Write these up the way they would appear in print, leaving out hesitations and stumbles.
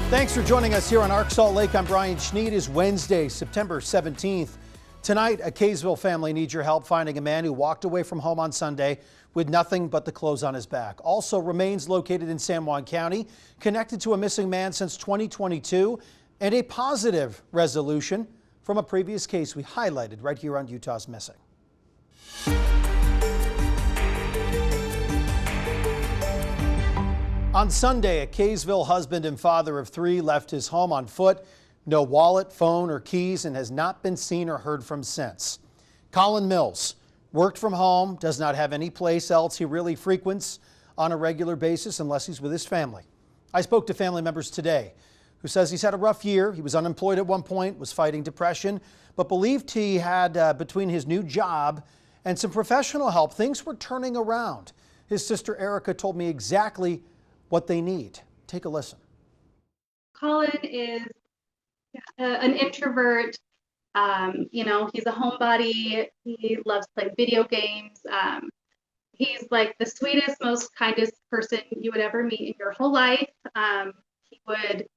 Thanks for joining us here on Arc Salt Lake. I'm Brian Schneed. It is Wednesday, September 17th. Tonight, a Kaysville family needs your help finding a man who walked away from home on Sunday with nothing but the clothes on his back. Also, remains located in San Juan County, connected to a missing man since 2022, and a positive resolution from a previous case we highlighted right here on Utah's Missing. On Sunday, a Kaysville husband and father of three left his home on foot. No wallet, phone, or keys, and has not been seen or heard from since. Colin Mills worked from home, does not have any place else he really frequents on a regular basis unless he's with his family. I spoke to family members today who says he's had a rough year. He was unemployed at one point, was fighting depression, but believed he had, between his new job and some professional help, things were turning around. His sister Erica told me exactly what they need. Take a listen. Colin is an introvert. He's a homebody. He loves playing video games. He's like the sweetest, most kindest person you would ever meet in your whole life. He would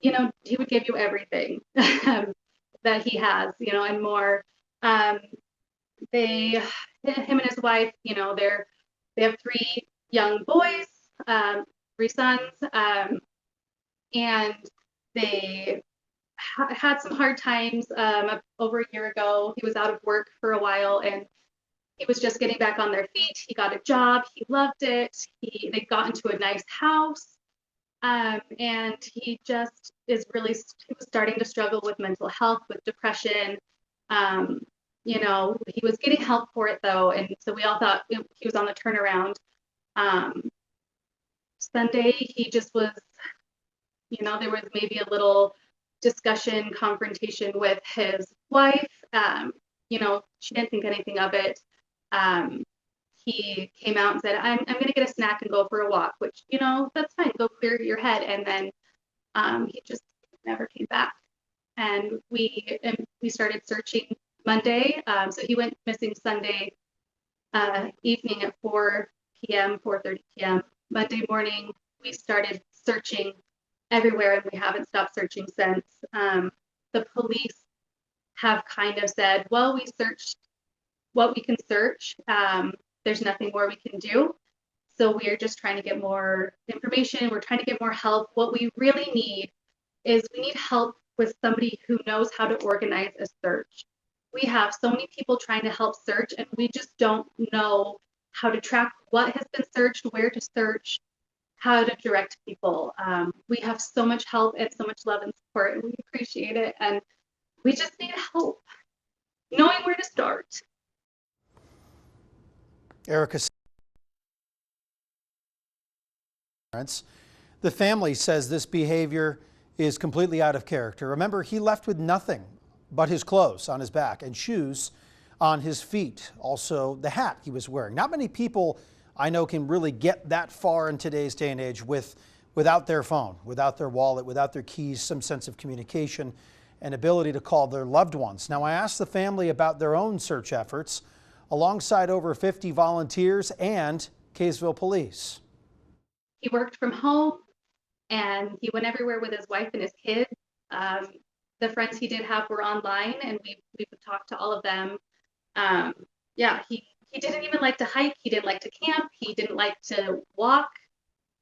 give you everything that he has, and more. Him and his wife, they have three young boys, 3 sons, and they had some hard times over a year ago. He was out of work for a while and he was just getting back on their feet. He got a job. He loved it. They got into a nice house. And he just he was starting to struggle with mental health, with depression. He was getting help for it though. And so we all thought he was on the turnaround. Sunday, he just was, there was maybe a little discussion, confrontation with his wife. She didn't think anything of it. He came out and said, I'm going to get a snack and go for a walk, which, that's fine. Go clear your head. And then he just never came back. And we started searching Monday. So he went missing Sunday evening at 4:30 p.m. Monday morning, we started searching everywhere and we haven't stopped searching since. The police have kind of said, well, we searched what we can search. There's nothing more we can do. So we are just trying to get more information. We're trying to get more help. What we really need is we need help with somebody who knows how to organize a search. We have so many people trying to help search and we just don't know how to track what has been searched, where to search, how to direct people. We have so much help and so much love and support, and we appreciate it. And we just need help knowing where to start. Erica, the family says this behavior is completely out of character. Remember, he left with nothing but his clothes on his back and shoes on his feet, also the hat he was wearing. Not many people I know can really get that far in today's day and age without their phone, without their wallet, without their keys, some sense of communication and ability to call their loved ones. Now, I asked the family about their own search efforts alongside over 50 volunteers and Kaysville police. He worked from home and he went everywhere with his wife and his kids. The friends he did have were online and we would talk to all of them. He didn't even like to hike. He didn't like to camp. He didn't like to walk.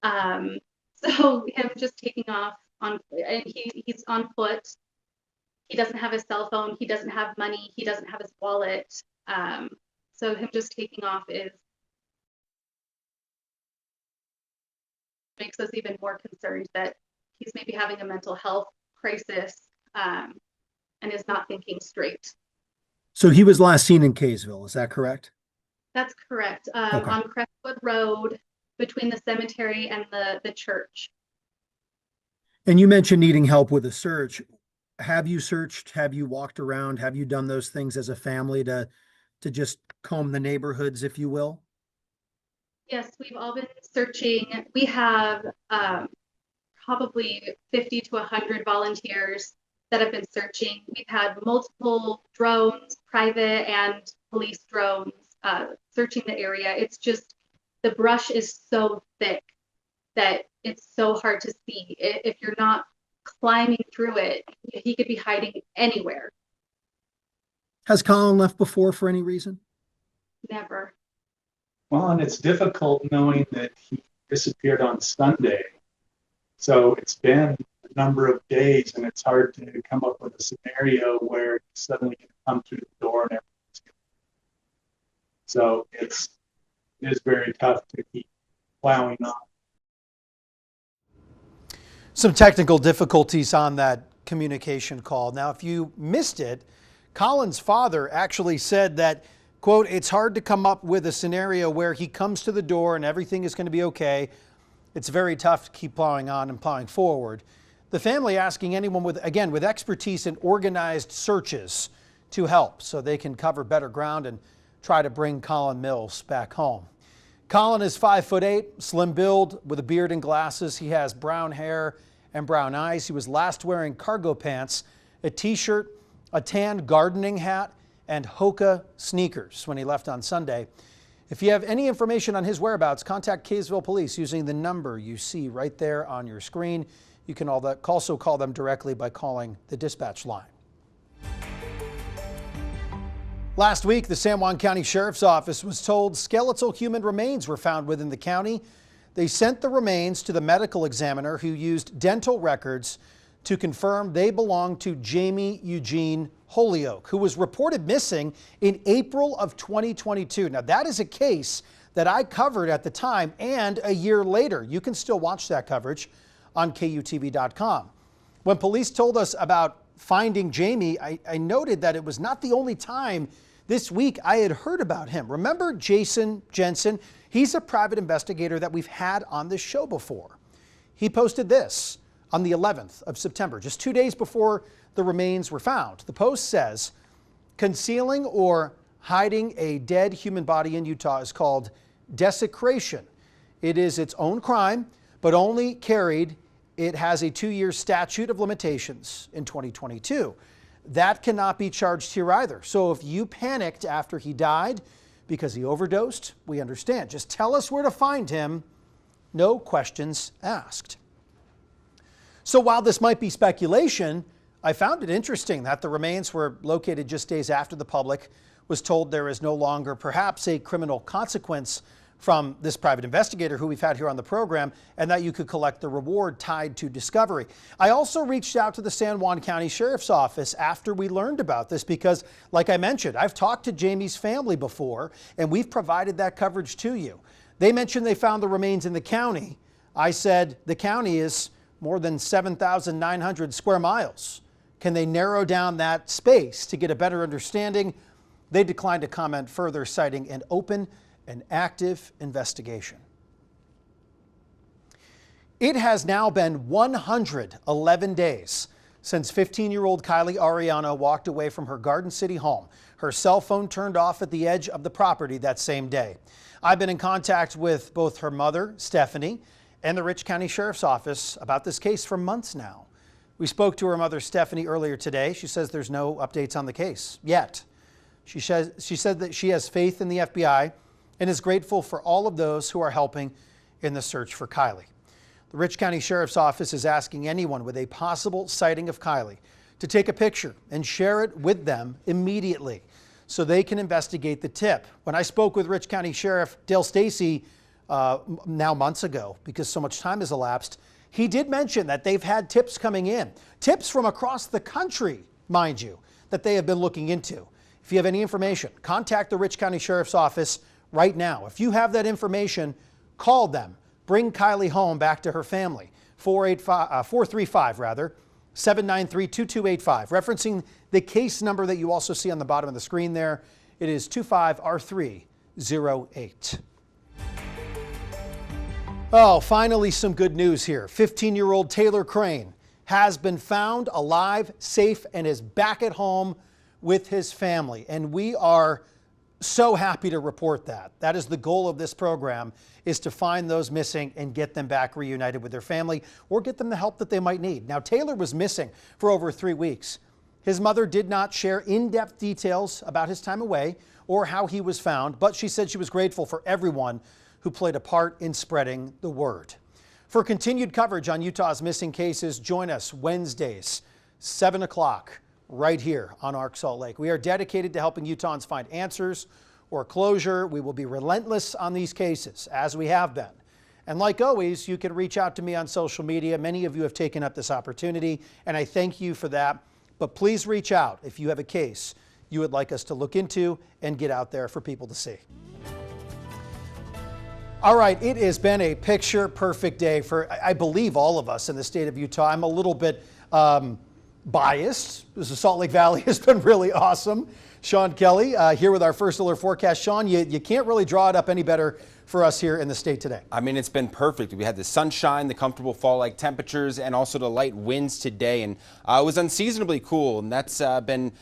So him just taking off he's on foot. He doesn't have his cell phone. He doesn't have money. He doesn't have his wallet. So him just taking off makes us even more concerned that he's maybe having a mental health crisis and is not thinking straight. So he was last seen in Kaysville, is that correct? That's correct. Okay. On Crestwood Road between the cemetery and the church. And you mentioned needing help with a search. Have you searched? Have you walked around? Have you done those things as a family to just comb the neighborhoods, if you will? Yes, we've all been searching. We have probably 50 to 100 volunteers that have been searching. We've had multiple drones, private and police drones, searching the area. It's just, the brush is so thick that it's so hard to see. If you're not climbing through it. He could be hiding anywhere. Has Colin left before for any reason? Never. Well, and it's difficult knowing that he disappeared on Sunday. So it's been a number of days, and it's hard to come up with a scenario where he's suddenly going to come through the door and everything's good. So it is very tough to keep plowing on. Some technical difficulties on that communication call. Now, if you missed it, Colin's father actually said that, quote, it's hard to come up with a scenario where he comes to the door and everything is going to be okay. It's very tough to keep plowing on and plowing forward. The family asking anyone with expertise in organized searches to help so they can cover better ground and try to bring Colin Mills back home. Colin is 5'8", slim build with a beard and glasses. He has brown hair and brown eyes. He was last wearing cargo pants, a t-shirt, a tan gardening hat, and Hoka sneakers when he left on Sunday. If you have any information on his whereabouts, contact Kaysville Police using the number you see right there on your screen. You can also call them directly by calling the dispatch line. Last week, the San Juan County Sheriff's Office was told skeletal human remains were found within the county. They sent the remains to the medical examiner who used dental records to confirm they belonged to Jamie Eugene Holyoke, who was reported missing in April of 2022. Now, that is a case that I covered at the time and a year later. You can still watch that coverage on KUTV.com. When police told us about finding Jamie, I noted that it was not the only time this week I had heard about him. Remember Jason Jensen? He's a private investigator that we've had on this show before. He posted this on the 11th of September, just 2 days before the remains were found. The post says, concealing or hiding a dead human body in Utah is called desecration. It is its own crime, but only carried. It has a 2-year statute of limitations in 2022. That cannot be charged here either. So if you panicked after he died because he overdosed, we understand. Just tell us where to find him. No questions asked. So while this might be speculation, I found it interesting that the remains were located just days after the public was told there is no longer perhaps a criminal consequence from this private investigator who we've had here on the program, and that you could collect the reward tied to discovery. I also reached out to the San Juan County Sheriff's Office after we learned about this because, like I mentioned, I've talked to Jamie's family before, and we've provided that coverage to you. They mentioned they found the remains in the county. I said the county is more than 7,900 square miles. Can they narrow down that space to get a better understanding? They declined to comment further, citing an open and active investigation. It has now been 111 days since 15-year-old Kylie Ariano walked away from her Garden City home. Her cell phone turned off at the edge of the property that same day. I've been in contact with both her mother, Stephanie, and the Rich County Sheriff's Office about this case for months now. We spoke to her mother, Stephanie, earlier today. She says there's no updates on the case yet. She said that she has faith in the FBI and is grateful for all of those who are helping in the search for Kylie. The Rich County Sheriff's Office is asking anyone with a possible sighting of Kylie to take a picture and share it with them immediately so they can investigate the tip. When I spoke with Rich County Sheriff Dale Stacy now months ago, because so much time has elapsed, he did mention that they've had tips coming in, tips from across the country, mind you, that they have been looking into. If you have any information, contact the Rich County Sheriff's Office right now. If you have that information, call them. Bring Kylie home back to her family. 435-793-2285. Referencing the case number that you also see on the bottom of the screen there. It is 25R308. Oh, finally some good news here. 15-year-old Taylor Crane has been found alive, safe, and is back at home with his family. And we are so happy to report that. That is the goal of this program, is to find those missing and get them back reunited with their family or get them the help that they might need. Now, Taylor was missing for over 3 weeks. His mother did not share in-depth details about his time away or how he was found, but she said she was grateful for everyone who played a part in spreading the word. For continued coverage on Utah's missing cases, join us Wednesdays, 7 o'clock, right here on Arc Salt Lake. We are dedicated to helping Utahns find answers or closure. We will be relentless on these cases, as we have been. And like always, you can reach out to me on social media. Many of you have taken up this opportunity, and I thank you for that. But please reach out if you have a case you would like us to look into and get out there for people to see. All right, it has been a picture-perfect day for, I believe, all of us in the state of Utah. I'm a little bit biased. The Salt Lake Valley has been really awesome. Sean Kelly here with our first alert forecast. Sean, you can't really draw it up any better for us here in the state today. I mean, it's been perfect. We had the sunshine, the comfortable fall-like temperatures, and also the light winds today. And it was unseasonably cool, and that's been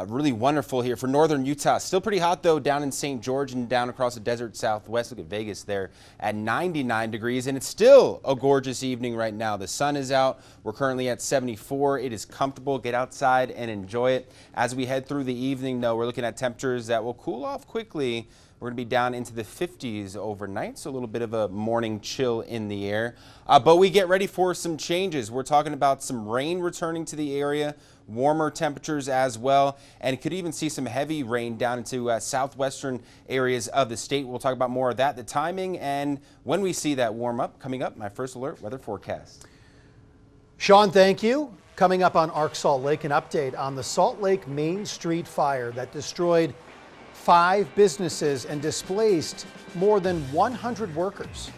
really wonderful here for northern Utah. Still pretty hot, though, down in St. George and down across the desert southwest. Look at Vegas there at 99 degrees, and it's still a gorgeous evening right now. The sun is out. We're currently at 74. It is comfortable. Get outside and enjoy it. As we head through the evening, though, we're looking at temperatures that will cool off quickly. We're going to be down into the 50s overnight, so a little bit of a morning chill in the air. But we get ready for some changes. We're talking about some rain returning to the area, warmer temperatures as well, and could even see some heavy rain down into southwestern areas of the state. We'll talk about more of that, the timing, and when we see that warm up. Coming up, my first alert weather forecast. Sean, thank you. Coming up on Arc Salt Lake, an update on the Salt Lake Main Street fire that destroyed 5 businesses and displaced more than 100 workers.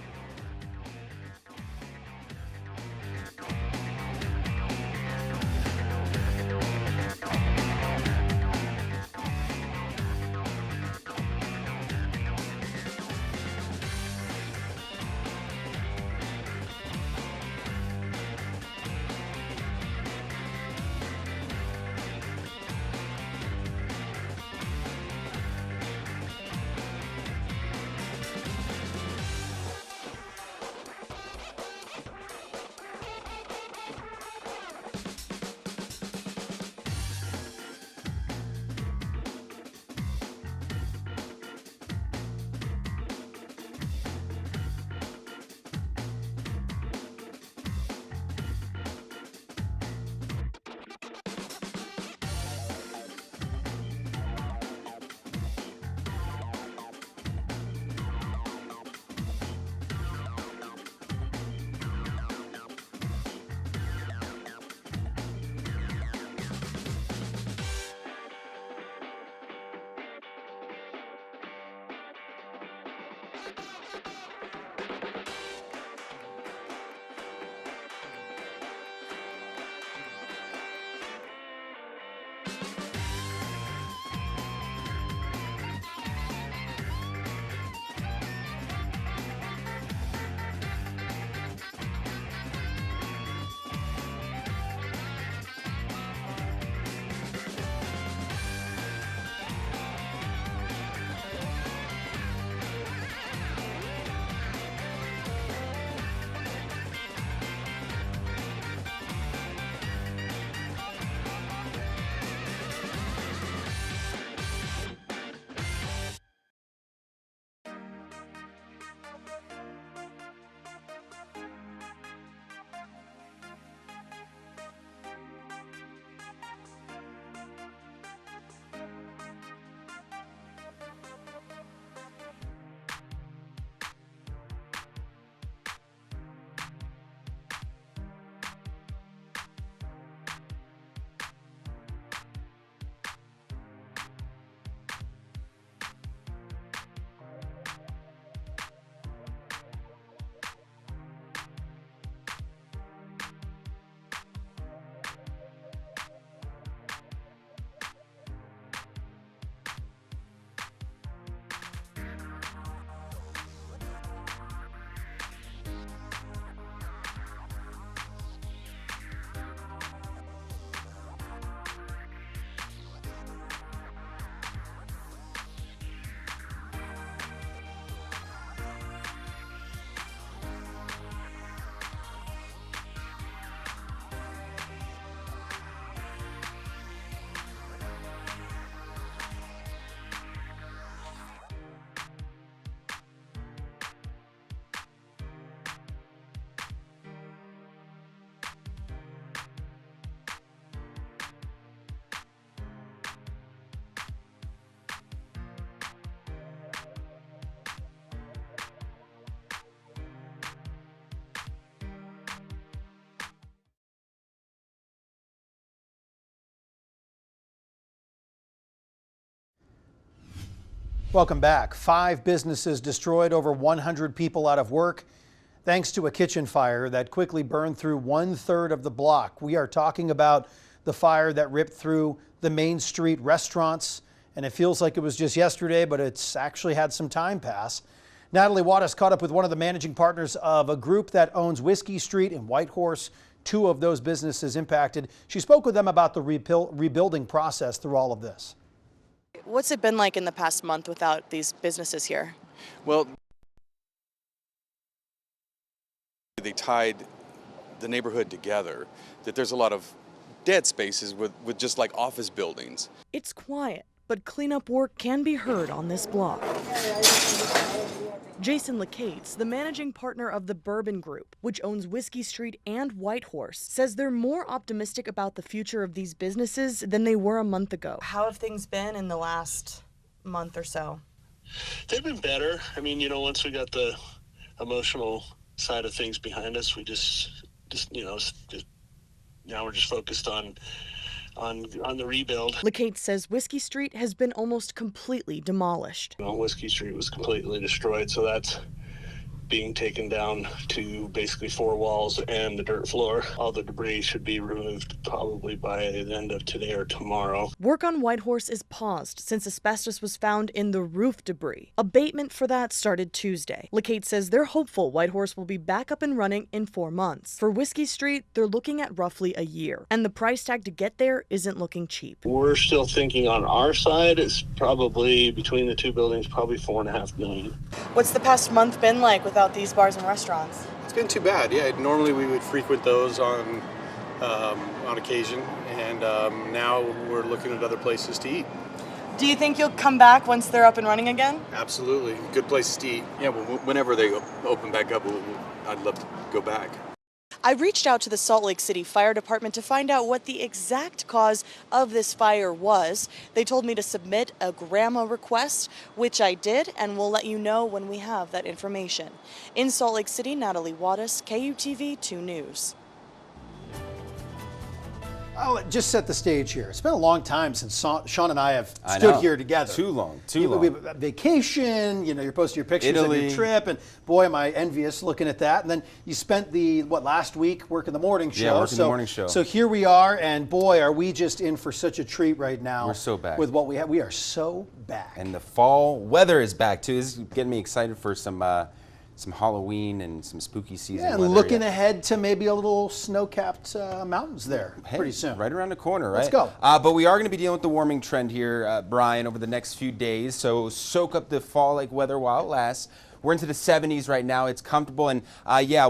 Welcome back. 5 businesses destroyed, over 100 people out of work, thanks to a kitchen fire that quickly burned through 1/3 of the block. We are talking about the fire that ripped through the Main Street restaurants, and it feels like it was just yesterday, but it's actually had some time pass. Natalie Wattis caught up with one of the managing partners of a group that owns Whiskey Street and Whitehorse, 2 of those businesses impacted. She spoke with them about the rebuilding process through all of this. What's it been like in the past month without these businesses here? Well, they tied the neighborhood together, that there's a lot of dead spaces with just like office buildings. It's quiet, but cleanup work can be heard on this block. Jason Lacates, the managing partner of the Bourbon Group, which owns Whiskey Street and Whitehorse, says they're more optimistic about the future of these businesses than they were a month ago. How have things been in the last month or so? They've been better. I mean, once we got the emotional side of things behind us, we just now we're just focused on the rebuild. Lacates says Whiskey Street has been almost completely demolished. Whiskey Street was completely destroyed, so that's being taken down to basically 4 walls and the dirt floor. All the debris should be removed probably by the end of today or tomorrow. Work on Whitehorse is paused since asbestos was found in the roof debris. Abatement for that started Tuesday. Lacates says they're hopeful Whitehorse will be back up and running in 4 months. For Whiskey Street, they're looking at roughly a year, and the price tag to get there isn't looking cheap. We're still thinking on our side, it's probably between the 2 buildings, probably $4.5 million. What's the past month been like without these bars and restaurants? It's been too bad. Yeah, normally we would frequent those on occasion, and now we're looking at other places to eat. Do you think you'll come back once they're up and running again? Absolutely, good places to eat. Yeah, well, whenever they open back up, I'd love to go back. I reached out to the Salt Lake City Fire Department to find out what the exact cause of this fire was. They told me to submit a grandma request, which I did, and we'll let you know when we have that information. In Salt Lake City, Natalie Wattis, KUTV 2 News. I'll just set the stage here. It's been a long time since Sean and I have stood here together. Too long. We have a vacation, you're posting your pictures Italy. of your trip, and boy, am I envious looking at that. And then you spent last week working the morning show. Yeah, working the morning show. So here we are, and boy, are we just in for such a treat right now. We're so back. With what we have. We are so back. And the fall weather is back too. This is getting me excited for some Halloween and some spooky season and weather. looking ahead to maybe a little snow-capped mountains there pretty soon. Right around the corner, right? Let's go. But we are going to be dealing with the warming trend here, Brian, over the next few days. So soak up the fall-like weather while it lasts. We're into the 70s right now. It's comfortable, and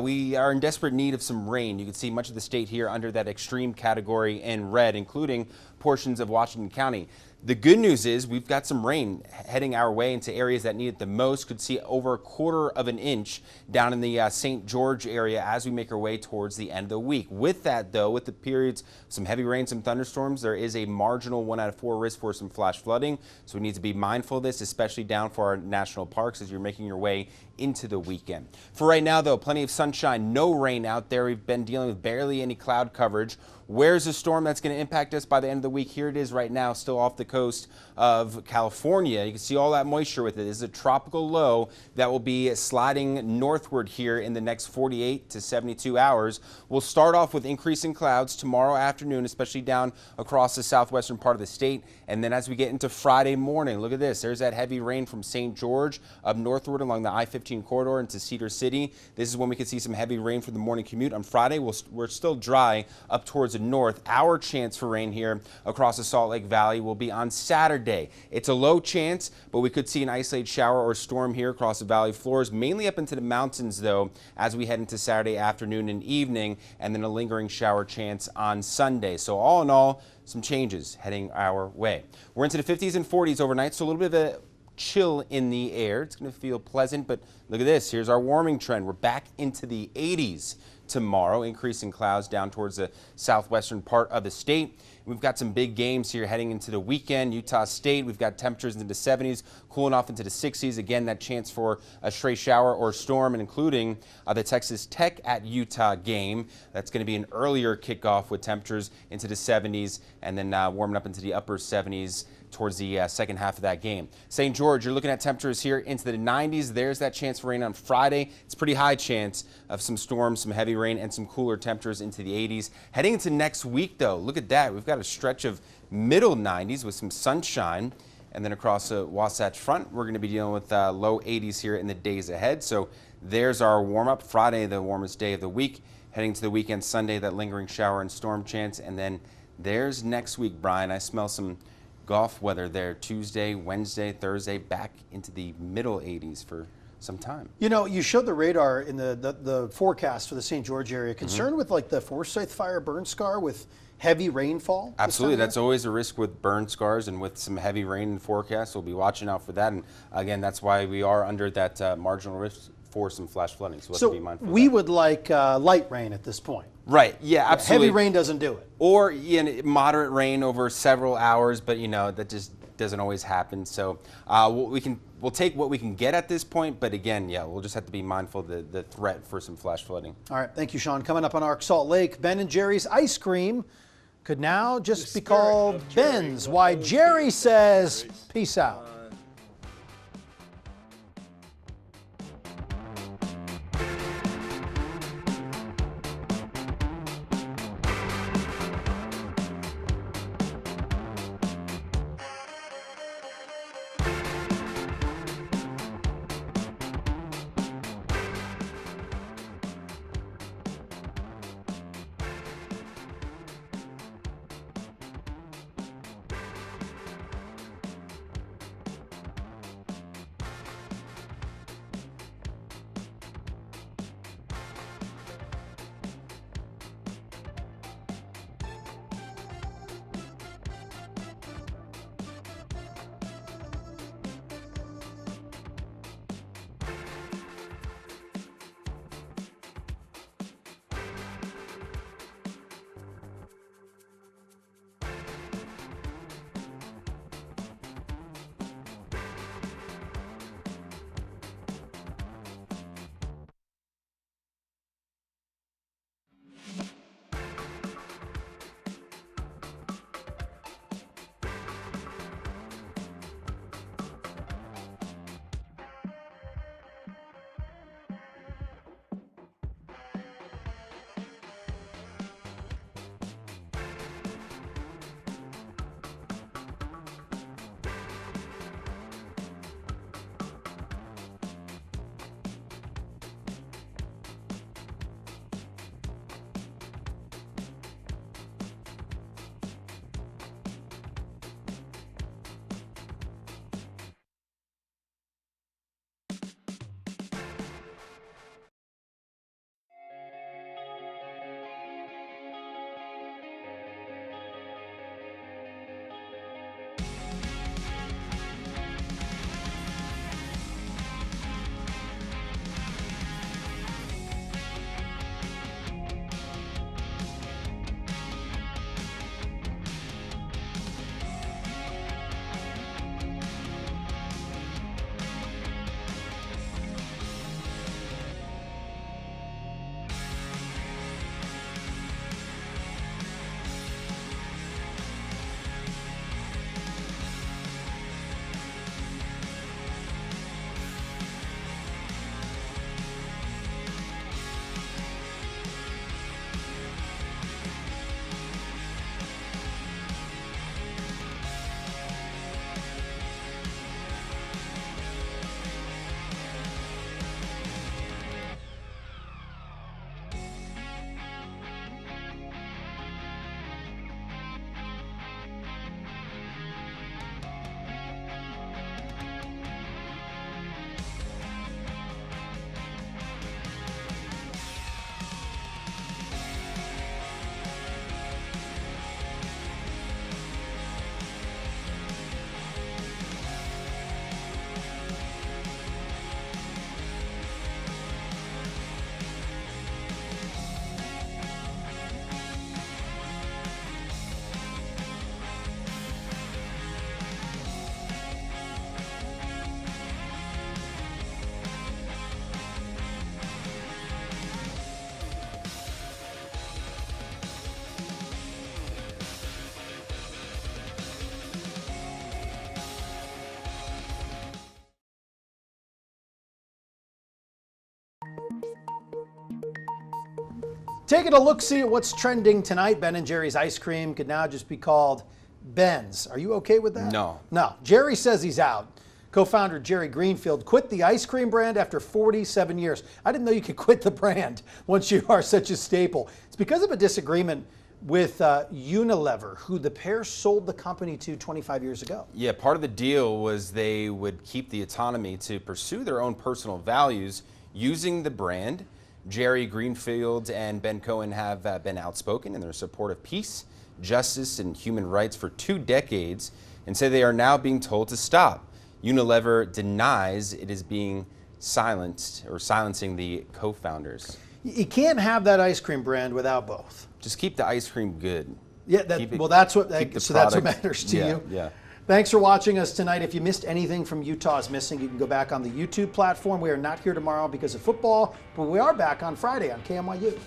we are in desperate need of some rain. You can see much of the state here under that extreme category in red, including portions of Washington County. The good news is we've got some rain heading our way into areas that need it the most. Could see over 1/4 of an inch down in the St. George area as we make our way towards the end of the week. With that, though, with the periods, some heavy rain, some thunderstorms, there is a marginal 1 out of 4 risk for some flash flooding. So we need to be mindful of this, especially down for our national parks as you're making your way into the weekend. For right now, though, plenty of sunshine, no rain out there. We've been dealing with barely any cloud coverage. Where's the storm that's going to impact us by the end of the week? Here it is right now, still off the coast of California. You can see all that moisture with it. This is a tropical low that will be sliding northward here in the next 48 to 72 hours. We'll start off with increasing clouds tomorrow afternoon, especially down across the southwestern part of the state. And then as we get into Friday morning, look at this. There's that heavy rain from St. George up northward along the I-15 corridor into Cedar City. This is when we could see some heavy rain for the morning commute. On Friday, we're still dry up towards the north. Our chance for rain here across the Salt Lake Valley will be on Saturday. It's a low chance, but we could see an isolated shower or storm here across the valley floors, mainly up into the mountains, though, as we head into Saturday afternoon and evening, and then a lingering shower chance on Sunday. So all in all, some changes heading our way. We're into the 50s and 40s overnight, so a little bit of a chill in the air. It's going to feel pleasant, but look at this. Here's our warming trend. We're back into the 80s tomorrow, increasing clouds down towards the southwestern part of the state. We've got some big games here heading into the weekend. Utah State, we've got temperatures into the 70s, cooling off into the 60s. Again, that chance for a stray shower or storm, and including the Texas Tech at Utah game. That's going to be an earlier kickoff with temperatures into the 70s and then warming up into the upper 70s towards the second half of that game. St. George, you're looking at temperatures here into the 90s. There's that chance for rain on Friday. It's a pretty high chance of some storms, some heavy rain, and some cooler temperatures into the 80s. Heading into next week, though, look at that. We've got a stretch of middle 90s with some sunshine. And then across the Wasatch Front, we're going to be dealing with low 80s here in the days ahead. So there's our warm-up. Friday, the warmest day of the week. Heading to the weekend, Sunday, that lingering shower and storm chance. And then there's next week, Brian. I smell some golf weather there Tuesday, Wednesday, Thursday, back into the middle 80s for some time. You know, you showed the radar in the forecast for the St. George area. Concerned with like the Forsyth fire burn scar with heavy rainfall? Absolutely. That's always a risk with burn scars and with some heavy rain in forecast. We'll be watching out for that. And again, that's why we are under that marginal risk for some flash flooding. So, let's be mindful of that. Would like light rain at this point. Right. Yeah, absolutely. Heavy rain doesn't do it. Or moderate rain over several hours, but that just doesn't always happen. So we'll take what we can get at this point, but again, we'll just have to be mindful of the threat for some flash flooding. All right, thank you, Sean. Coming up on Arc Salt Lake, Ben and Jerry's ice cream could now just be called Ben's. Why Jerry says peace out. Taking a look-see at what's trending tonight, Ben & Jerry's ice cream could now just be called Ben's. Are you okay with that? No. No. Jerry says he's out. Co-founder Jerry Greenfield quit the ice cream brand after 47 years. I didn't know you could quit the brand once you are such a staple. It's because of a disagreement with Unilever, who the pair sold the company to 25 years ago. Yeah, part of the deal was they would keep the autonomy to pursue their own personal values using the brand. Jerry Greenfield and Ben Cohen have been outspoken in their support of peace, justice, and human rights for 2 decades and say they are now being told to stop. Unilever denies it is being silenced or silencing the co-founders. You can't have that ice cream brand without both. Just keep the ice cream good. Yeah, well, that's what that's what matters to you. Yeah. Thanks for watching us tonight. If you missed anything from Utah's Missing, you can go back on the YouTube platform. We are not here tomorrow because of football, but we are back on Friday on KMYU.